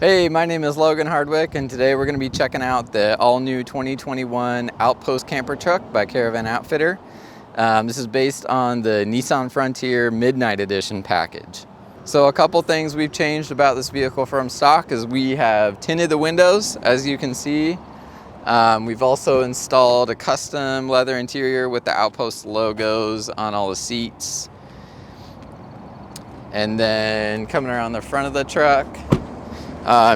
Hey, my name is Logan Hardwick, and today we're going to be checking out the all-new 2021 Outpost camper truck by Caravan Outfitter. This is based on the Nissan Frontier Midnight Edition package. So a couple things we've changed about this vehicle from stock is we have tinted the windows, as you can see. We've also installed a custom leather interior with the Outpost logos on all the seats. And then coming around the front of the truck,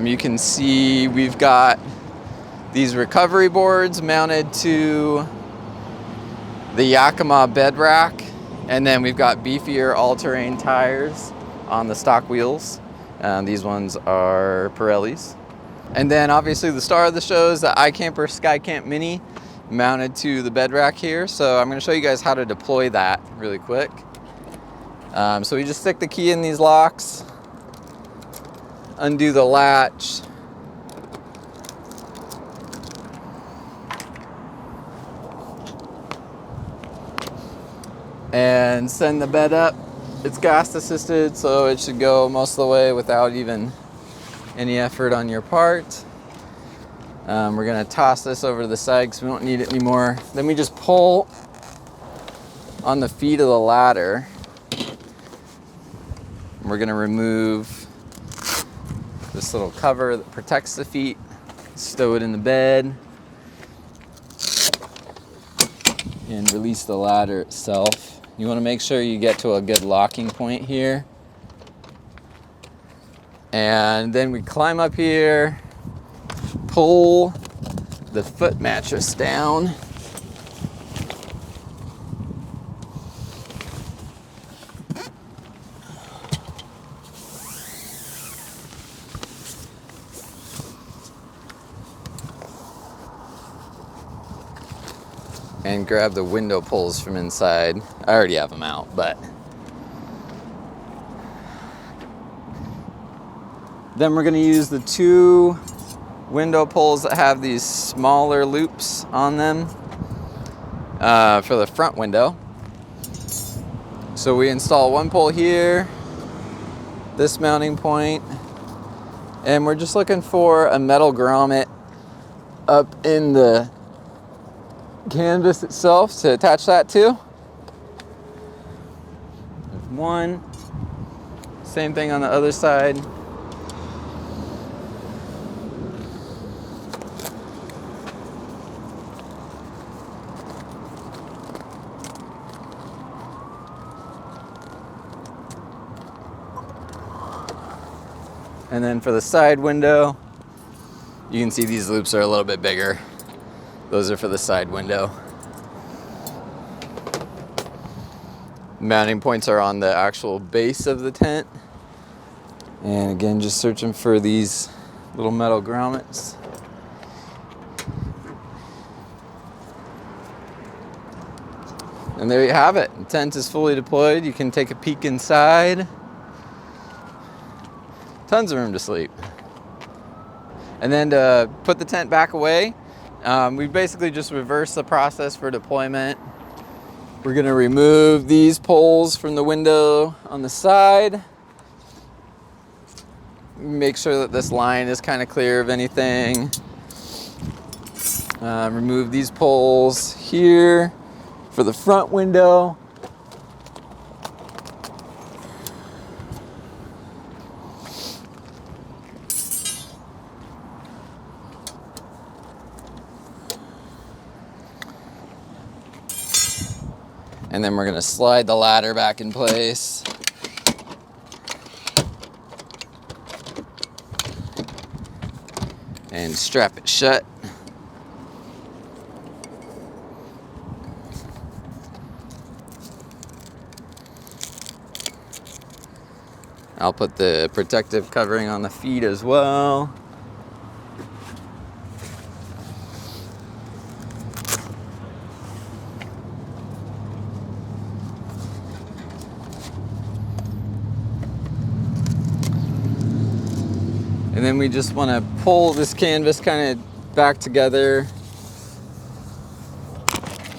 you can see we've got these recovery boards mounted to the Yakima bed rack, and then we've got beefier all-terrain tires on the stock wheels. These ones are Pirellis. And then obviously the star of the show is the iKamper Skycamp Mini mounted to the bed rack here. So I'm going to show you guys how to deploy that really quick. So we just stick the key in these locks, undo the latch, and send the bed up. It's gas assisted, so it should go most of the way without even any effort on your part. We're gonna toss this over to the side because we don't need it anymore. Then we just pull on the feet of the ladder. We're gonna remove this little cover that protects the feet, stow it in the bed, and release the ladder itself. You want to make sure you get to a good locking point here. And then we climb up here, pull the foot mattress down. And grab the window pulls from inside. I already have them out, but then we're going to use the two window pulls that have these smaller loops on them for the front window. So we install one pole here, this mounting point, and we're just looking for a metal grommet up in the canvas itself to attach that to. There's one. Same thing on the other side. And then for the side window, you can see these loops are a little bit bigger. Those are for the side window. Mounting points are on the actual base of the tent. And again, just searching for these little metal grommets. And there you have it. The tent is fully deployed. You can take a peek inside. Tons of room to sleep. And then to put the tent back away, we basically just reverse the process for deployment. We're going to remove these poles from the window on the side. Make sure that this line is kind of clear of anything. Remove these poles here for the front window. And then we're going to slide the ladder back in place. And strap it shut. I'll put the protective covering on the feet as well. And then we just want to pull this canvas kind of back together.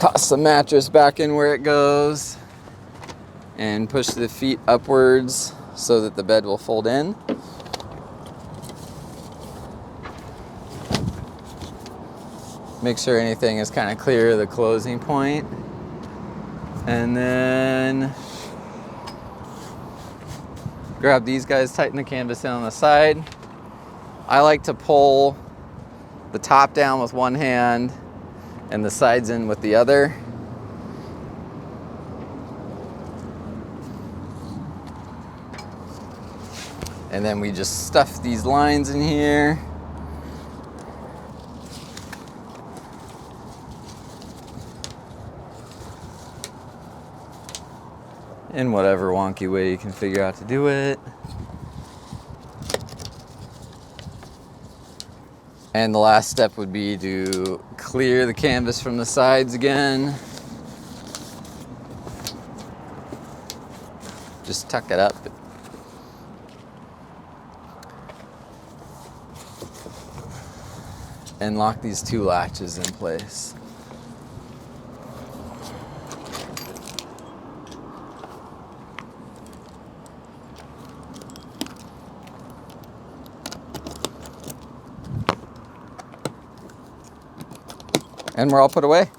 Toss the mattress back in where it goes. And push the feet upwards so that the bed will fold in. Make sure anything is kind of clear of the closing point. And then grab these guys, tighten the canvas in on the side. I like to pull the top down with one hand and the sides in with the other. And then we just stuff these lines in here. In whatever wonky way you can figure out to do it. And the last step would be to clear the canvas from the sides again. Just tuck it up. And lock these two latches in place. And we're all put away.